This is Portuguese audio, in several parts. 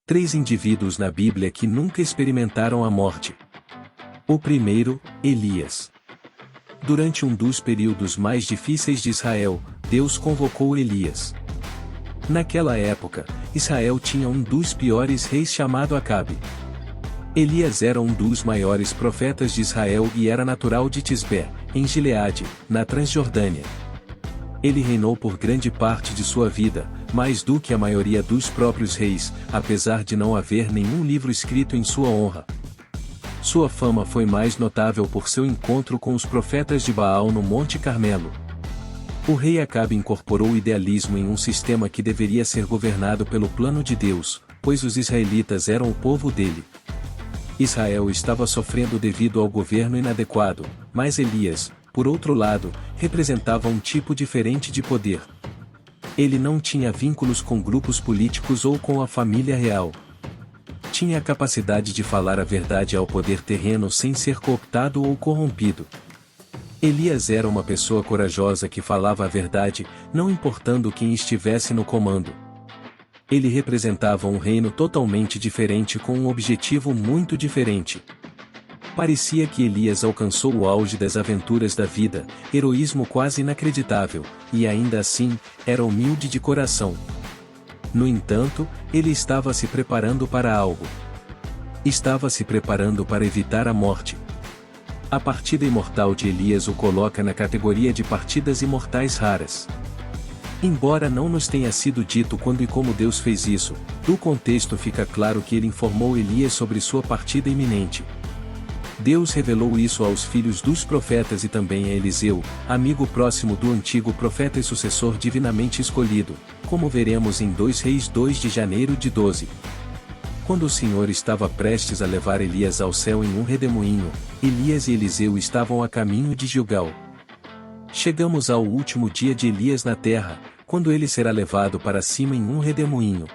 Três indivíduos na Bíblia que nunca experimentaram a morte. O primeiro, Elias. Durante um dos períodos mais difíceis de Israel, Deus convocou Elias. Naquela época, Israel tinha um dos piores reis chamado Acabe. Elias era um dos maiores profetas de Israel e era natural de Tisbé, em Gileade, na Transjordânia. Ele reinou por grande parte de sua vida, mais do que a maioria dos próprios reis, apesar de não haver nenhum livro escrito em sua honra. Sua fama foi mais notável por seu encontro com os profetas de Baal no Monte Carmelo. O rei Acabe incorporou o idealismo em um sistema que deveria ser governado pelo plano de Deus, pois os israelitas eram o povo dele. Israel estava sofrendo devido ao governo inadequado, mas Elias, por outro lado, representava um tipo diferente de poder. Ele não tinha vínculos com grupos políticos ou com a família real. Tinha a capacidade de falar a verdade ao poder terreno sem ser cooptado ou corrompido. Elias era uma pessoa corajosa que falava a verdade, não importando quem estivesse no comando. Ele representava um reino totalmente diferente com um objetivo muito diferente. Parecia que Elias alcançou o auge das aventuras da vida, heroísmo quase inacreditável, e ainda assim, era humilde de coração. No entanto, ele estava se preparando para algo. Estava se preparando para evitar a morte. A partida imortal de Elias o coloca na categoria de partidas imortais raras. Embora não nos tenha sido dito quando e como Deus fez isso, do contexto fica claro que ele informou Elias sobre sua partida iminente. Deus revelou isso aos filhos dos profetas e também a Eliseu, amigo próximo do antigo profeta e sucessor divinamente escolhido, como veremos em 2 Reis 2 de janeiro de 12. Quando o Senhor estava prestes a levar Elias ao céu em um redemoinho, Elias e Eliseu estavam a caminho de Gilgal. Chegamos ao último dia de Elias na terra, quando ele será levado para cima em um redemoinho.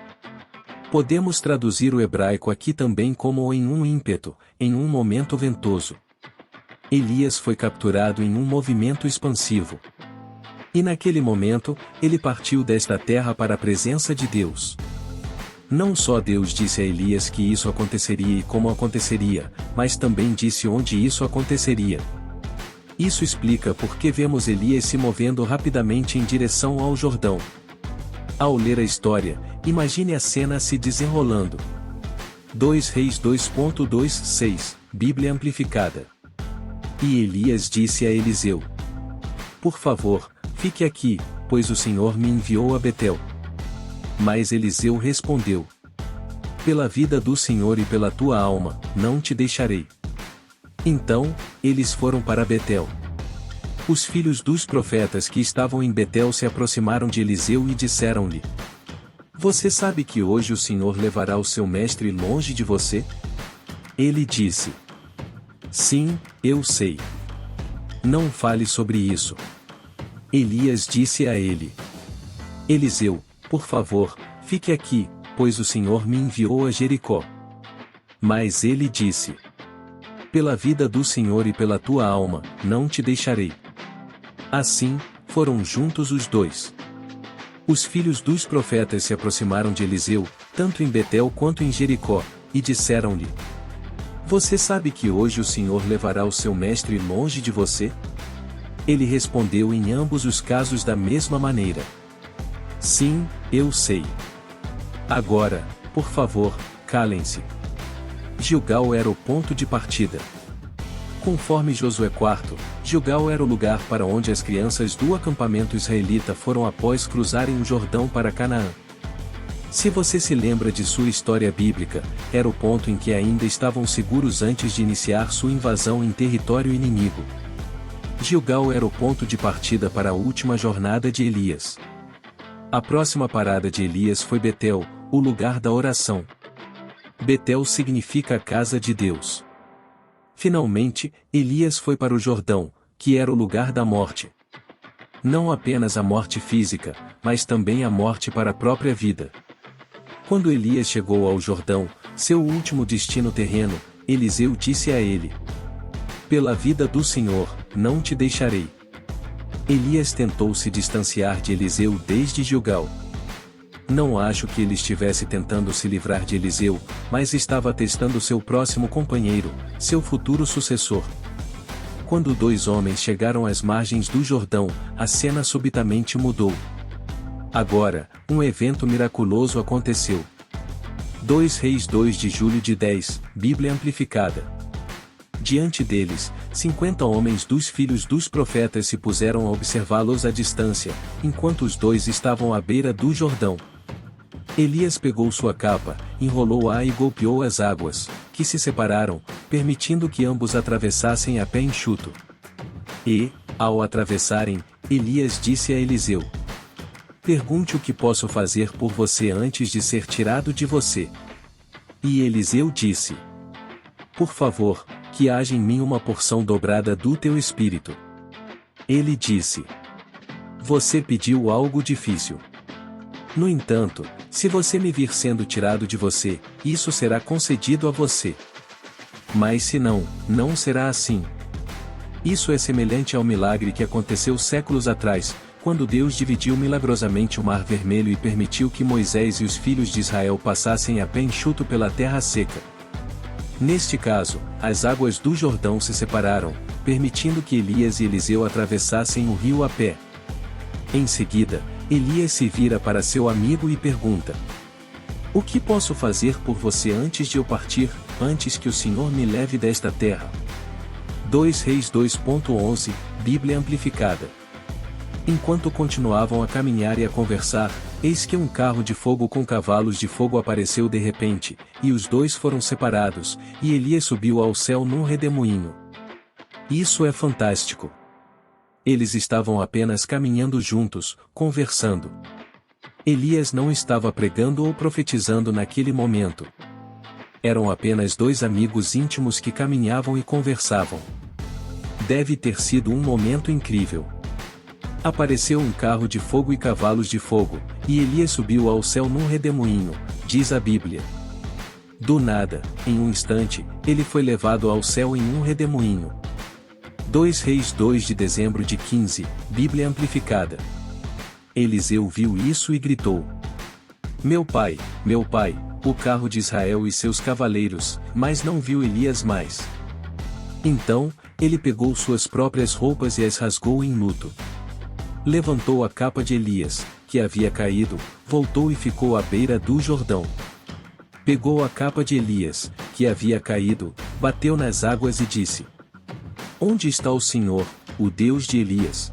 Podemos traduzir o hebraico aqui também como em um ímpeto, em um momento ventoso. Elias foi capturado em um movimento expansivo. E naquele momento, ele partiu desta terra para a presença de Deus. Não só Deus disse a Elias que isso aconteceria e como aconteceria, mas também disse onde isso aconteceria. Isso explica por que vemos Elias se movendo rapidamente em direção ao Jordão. Ao ler a história, imagine a cena se desenrolando. 2 Reis 2.26, Bíblia Amplificada. E Elias disse a Eliseu: Por favor, fique aqui, pois o Senhor me enviou a Betel. Mas Eliseu respondeu: Pela vida do Senhor e pela tua alma, não te deixarei. Então, eles foram para Betel. Os filhos dos profetas que estavam em Betel se aproximaram de Eliseu e disseram-lhe: Você sabe que hoje o Senhor levará o seu mestre longe de você? Ele disse: Sim, eu sei. Não fale sobre isso. Elias disse a ele: Eliseu, por favor, fique aqui, pois o Senhor me enviou a Jericó. Mas ele disse: Pela vida do Senhor e pela tua alma, não te deixarei. Assim, foram juntos os dois. Os filhos dos profetas se aproximaram de Eliseu, tanto em Betel quanto em Jericó, e disseram-lhe: Você sabe que hoje o Senhor levará o seu mestre longe de você? Ele respondeu em ambos os casos da mesma maneira: Sim, eu sei. Agora, por favor, calem-se. Gilgal era o ponto de partida. Conforme Josué 4, Gilgal era o lugar para onde as crianças do acampamento israelita foram após cruzarem o Jordão para Canaã. Se você se lembra de sua história bíblica, era o ponto em que ainda estavam seguros antes de iniciar sua invasão em território inimigo. Gilgal era o ponto de partida para a última jornada de Elias. A próxima parada de Elias foi Betel, o lugar da oração. Betel significa casa de Deus. Finalmente, Elias foi para o Jordão, que era o lugar da morte. Não apenas a morte física, mas também a morte para a própria vida. Quando Elias chegou ao Jordão, seu último destino terreno, Eliseu disse a ele: Pela vida do Senhor, não te deixarei. Elias tentou se distanciar de Eliseu desde Gilgal. Não acho que ele estivesse tentando se livrar de Eliseu, mas estava testando seu próximo companheiro, seu futuro sucessor. Quando dois homens chegaram às margens do Jordão, a cena subitamente mudou. Agora, um evento miraculoso aconteceu. 2 Reis 2 de julho de 10, Bíblia Amplificada. Diante deles, 50 homens dos filhos dos profetas se puseram a observá-los à distância, enquanto os dois estavam à beira do Jordão. Elias pegou sua capa, enrolou-a e golpeou as águas, que se separaram, permitindo que ambos atravessassem a pé enxuto. E, ao atravessarem, Elias disse a Eliseu: "Pergunte o que posso fazer por você antes de ser tirado de você." E Eliseu disse: "Por favor, que haja em mim uma porção dobrada do teu espírito." Ele disse: "Você pediu algo difícil. No entanto, se você me vir sendo tirado de você, isso será concedido a você. Mas se não, não será assim." Isso é semelhante ao milagre que aconteceu séculos atrás, quando Deus dividiu milagrosamente o Mar Vermelho e permitiu que Moisés e os filhos de Israel passassem a pé enxuto pela terra seca. Neste caso, as águas do Jordão se separaram, permitindo que Elias e Eliseu atravessassem o rio a pé. Em seguida, Elias se vira para seu amigo e pergunta: "O que posso fazer por você antes de eu partir, antes que o Senhor me leve desta terra?" 2 Reis 2.11, Bíblia Amplificada. Enquanto continuavam a caminhar e a conversar, eis que um carro de fogo com cavalos de fogo apareceu de repente, e os dois foram separados, e Elias subiu ao céu num redemoinho. Isso é fantástico. Eles estavam apenas caminhando juntos, conversando. Elias não estava pregando ou profetizando naquele momento. Eram apenas dois amigos íntimos que caminhavam e conversavam. Deve ter sido um momento incrível. Apareceu um carro de fogo e cavalos de fogo, e Elias subiu ao céu num redemoinho, diz a Bíblia. Do nada, em um instante, ele foi levado ao céu em um redemoinho. 2 Reis 2 de dezembro de 15, Bíblia Amplificada. Eliseu viu isso e gritou: meu pai, o carro de Israel e seus cavaleiros", mas não viu Elias mais. Então, ele pegou suas próprias roupas e as rasgou em luto. Levantou a capa de Elias, que havia caído, voltou e ficou à beira do Jordão. Pegou a capa de Elias, que havia caído, bateu nas águas e disse: "Onde está o Senhor, o Deus de Elias?"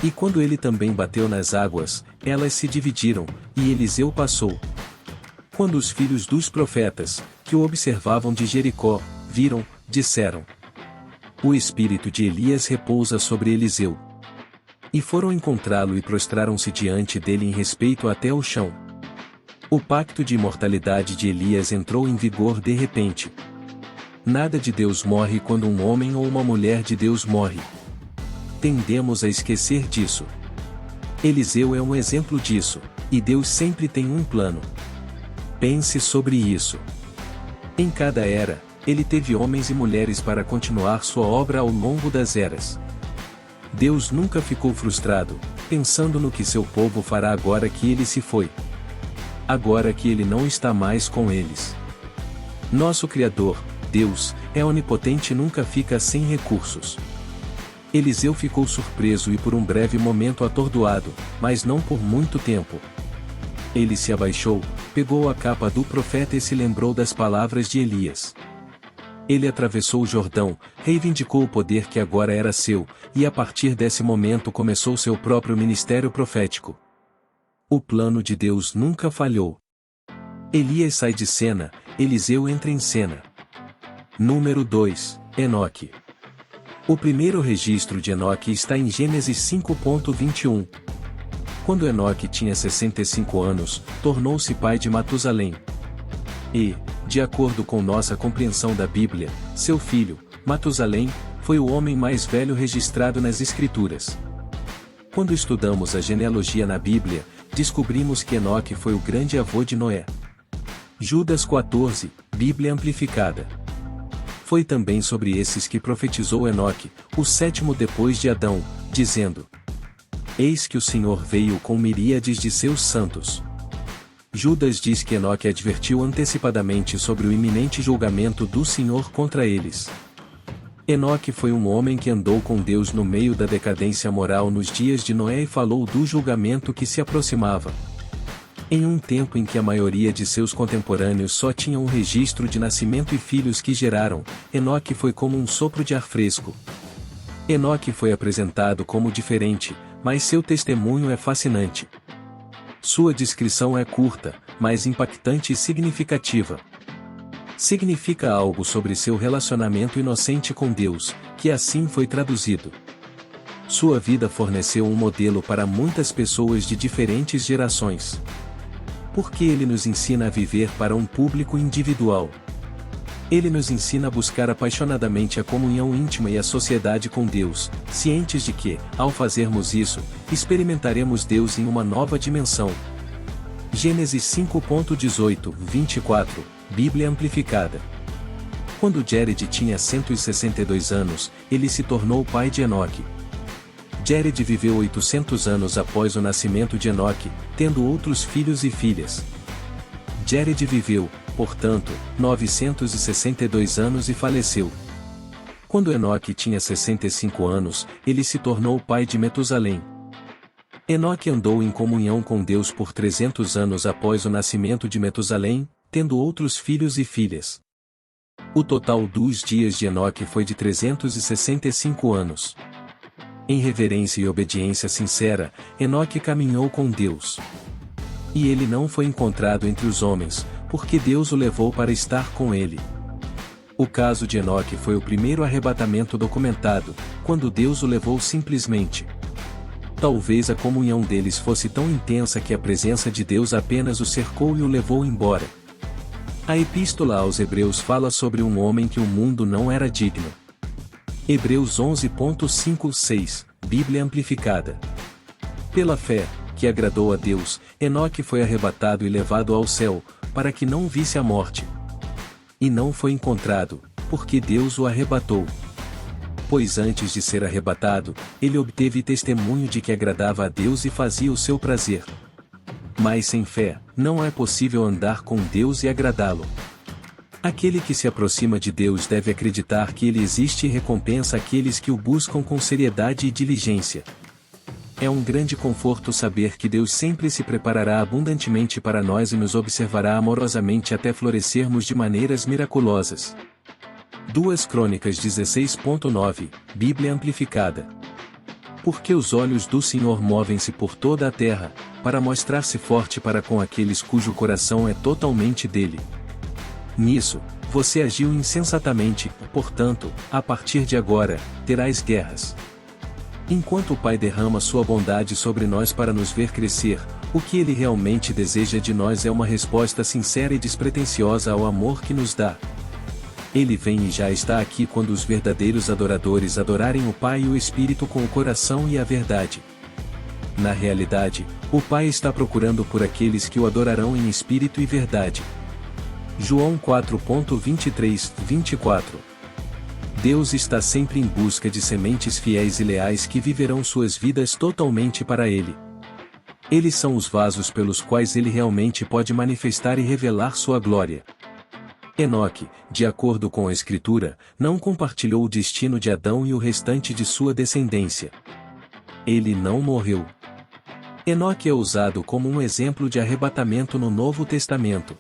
E quando ele também bateu nas águas, elas se dividiram, e Eliseu passou. Quando os filhos dos profetas, que o observavam de Jericó, viram, disseram: "O espírito de Elias repousa sobre Eliseu." E foram encontrá-lo e prostraram-se diante dele em respeito até o chão. O pacto de imortalidade de Elias entrou em vigor de repente. Nada de Deus morre quando um homem ou uma mulher de Deus morre. Tendemos a esquecer disso. Eliseu é um exemplo disso, e Deus sempre tem um plano. Pense sobre isso. Em cada era, ele teve homens e mulheres para continuar sua obra ao longo das eras. Deus nunca ficou frustrado, pensando no que seu povo fará agora que ele se foi. Agora que ele não está mais com eles. Nosso Criador, Deus, é onipotente e nunca fica sem recursos. Eliseu ficou surpreso e por um breve momento atordoado, mas não por muito tempo. Ele se abaixou, pegou a capa do profeta e se lembrou das palavras de Elias. Ele atravessou o Jordão, reivindicou o poder que agora era seu, e a partir desse momento começou seu próprio ministério profético. O plano de Deus nunca falhou. Elias sai de cena, Eliseu entra em cena. Número 2, Enoque. O primeiro registro de Enoque está em Gênesis 5.21. Quando Enoque tinha 65 anos, tornou-se pai de Matusalém. E, de acordo com nossa compreensão da Bíblia, seu filho, Matusalém, foi o homem mais velho registrado nas Escrituras. Quando estudamos a genealogia na Bíblia, descobrimos que Enoque foi o grande avô de Noé. Judas 14, Bíblia Amplificada. Foi também sobre esses que profetizou Enoque, o sétimo depois de Adão, dizendo: "Eis que o Senhor veio com miríades de seus santos." Judas diz que Enoque advertiu antecipadamente sobre o iminente julgamento do Senhor contra eles. Enoque foi um homem que andou com Deus no meio da decadência moral nos dias de Noé e falou do julgamento que se aproximava. Em um tempo em que a maioria de seus contemporâneos só tinham um registro de nascimento e filhos que geraram, Enoque foi como um sopro de ar fresco. Enoque foi apresentado como diferente, mas seu testemunho é fascinante. Sua descrição é curta, mas impactante e significativa. Significa algo sobre seu relacionamento inocente com Deus, que assim foi traduzido. Sua vida forneceu um modelo para muitas pessoas de diferentes gerações. Porque ele nos ensina a viver para um público individual. Ele nos ensina a buscar apaixonadamente a comunhão íntima e a sociedade com Deus, cientes de que, ao fazermos isso, experimentaremos Deus em uma nova dimensão. Gênesis 5.18, 24, Bíblia Amplificada. Quando Jared tinha 162 anos, ele se tornou pai de Enoque. Jared viveu 800 anos após o nascimento de Enoque, tendo outros filhos e filhas. Jared viveu, portanto, 962 anos e faleceu. Quando Enoque tinha 65 anos, ele se tornou pai de Metusalém. Enoque andou em comunhão com Deus por 300 anos após o nascimento de Metusalém, tendo outros filhos e filhas. O total dos dias de Enoque foi de 365 anos. Em reverência e obediência sincera, Enoque caminhou com Deus. E ele não foi encontrado entre os homens, porque Deus o levou para estar com ele. O caso de Enoque foi o primeiro arrebatamento documentado, quando Deus o levou simplesmente. Talvez a comunhão deles fosse tão intensa que a presença de Deus apenas o cercou e o levou embora. A Epístola aos Hebreus fala sobre um homem que o mundo não era digno. Hebreus 11.5-6, Bíblia Amplificada. Pela fé, que agradou a Deus, Enoque foi arrebatado e levado ao céu, para que não visse a morte. E não foi encontrado, porque Deus o arrebatou. Pois antes de ser arrebatado, ele obteve testemunho de que agradava a Deus e fazia o seu prazer. Mas sem fé, não é possível andar com Deus e agradá-lo. Aquele que se aproxima de Deus deve acreditar que Ele existe e recompensa aqueles que o buscam com seriedade e diligência. É um grande conforto saber que Deus sempre se preparará abundantemente para nós e nos observará amorosamente até florescermos de maneiras miraculosas. 2 Crônicas 16.9, Bíblia Amplificada. Porque os olhos do Senhor movem-se por toda a terra, para mostrar-se forte para com aqueles cujo coração é totalmente dele. Nisso, você agiu insensatamente, portanto, a partir de agora, terás guerras. Enquanto o Pai derrama sua bondade sobre nós para nos ver crescer, o que Ele realmente deseja de nós é uma resposta sincera e despretensiosa ao amor que nos dá. Ele vem e já está aqui quando os verdadeiros adoradores adorarem o Pai e o Espírito com o coração e a verdade. Na realidade, o Pai está procurando por aqueles que o adorarão em espírito e verdade. João 4.23, 24. Deus está sempre em busca de sementes fiéis e leais que viverão suas vidas totalmente para Ele. Eles são os vasos pelos quais Ele realmente pode manifestar e revelar sua glória. Enoque, de acordo com a Escritura, não compartilhou o destino de Adão e o restante de sua descendência. Ele não morreu. Enoque é usado como um exemplo de arrebatamento no Novo Testamento.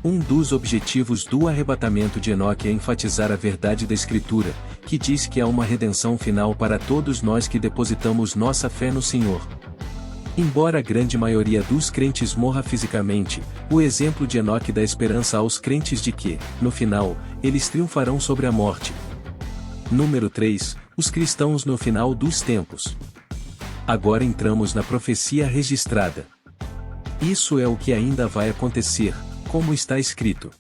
Um dos objetivos do arrebatamento de Enoque é enfatizar a verdade da Escritura, que diz que há uma redenção final para todos nós que depositamos nossa fé no Senhor. Embora a grande maioria dos crentes morra fisicamente, o exemplo de Enoque dá esperança aos crentes de que, no final, eles triunfarão sobre a morte. Número 3. Os cristãos no final dos tempos. Agora entramos na profecia registrada. Isso é o que ainda vai acontecer, como está escrito.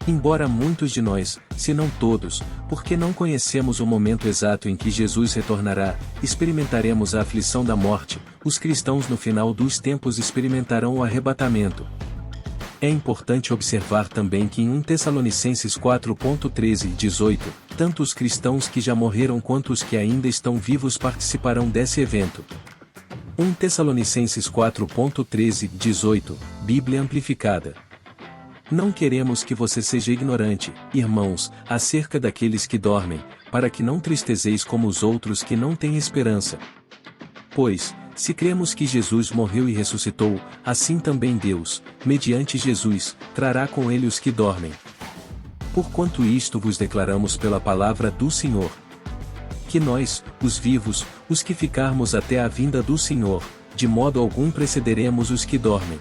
Embora muitos de nós, se não todos, porque não conhecemos o momento exato em que Jesus retornará, experimentaremos a aflição da morte, os cristãos no final dos tempos experimentarão o arrebatamento. É importante observar também que em 1 Tessalonicenses 4.13 e 18, tanto os cristãos que já morreram quanto os que ainda estão vivos participarão desse evento. 1 Tessalonicenses 4.13-18, Bíblia Amplificada. Não queremos que você seja ignorante, irmãos, acerca daqueles que dormem, para que não tristezeis como os outros que não têm esperança. Pois, se cremos que Jesus morreu e ressuscitou, assim também Deus, mediante Jesus, trará com ele os que dormem. Porquanto isto vos declaramos pela palavra do Senhor. Que nós, os vivos, os que ficarmos até a vinda do Senhor, de modo algum precederemos os que dormem.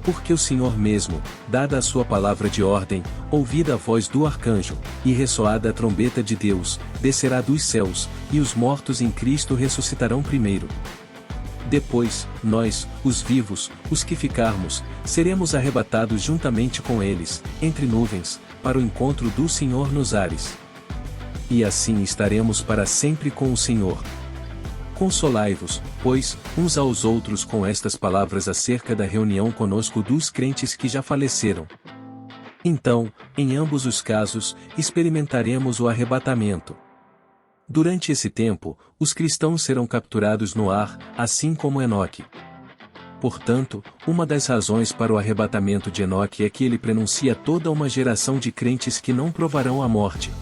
Porque o Senhor mesmo, dada a sua palavra de ordem, ouvida a voz do arcanjo, e ressoada a trombeta de Deus, descerá dos céus, e os mortos em Cristo ressuscitarão primeiro. Depois, nós, os vivos, os que ficarmos, seremos arrebatados juntamente com eles, entre nuvens, para o encontro do Senhor nos ares. E assim estaremos para sempre com o Senhor. Consolai-vos, pois, uns aos outros com estas palavras acerca da reunião conosco dos crentes que já faleceram. Então, em ambos os casos, experimentaremos o arrebatamento. Durante esse tempo, os cristãos serão capturados no ar, assim como Enoque. Portanto, uma das razões para o arrebatamento de Enoque é que ele prenuncia toda uma geração de crentes que não provarão a morte.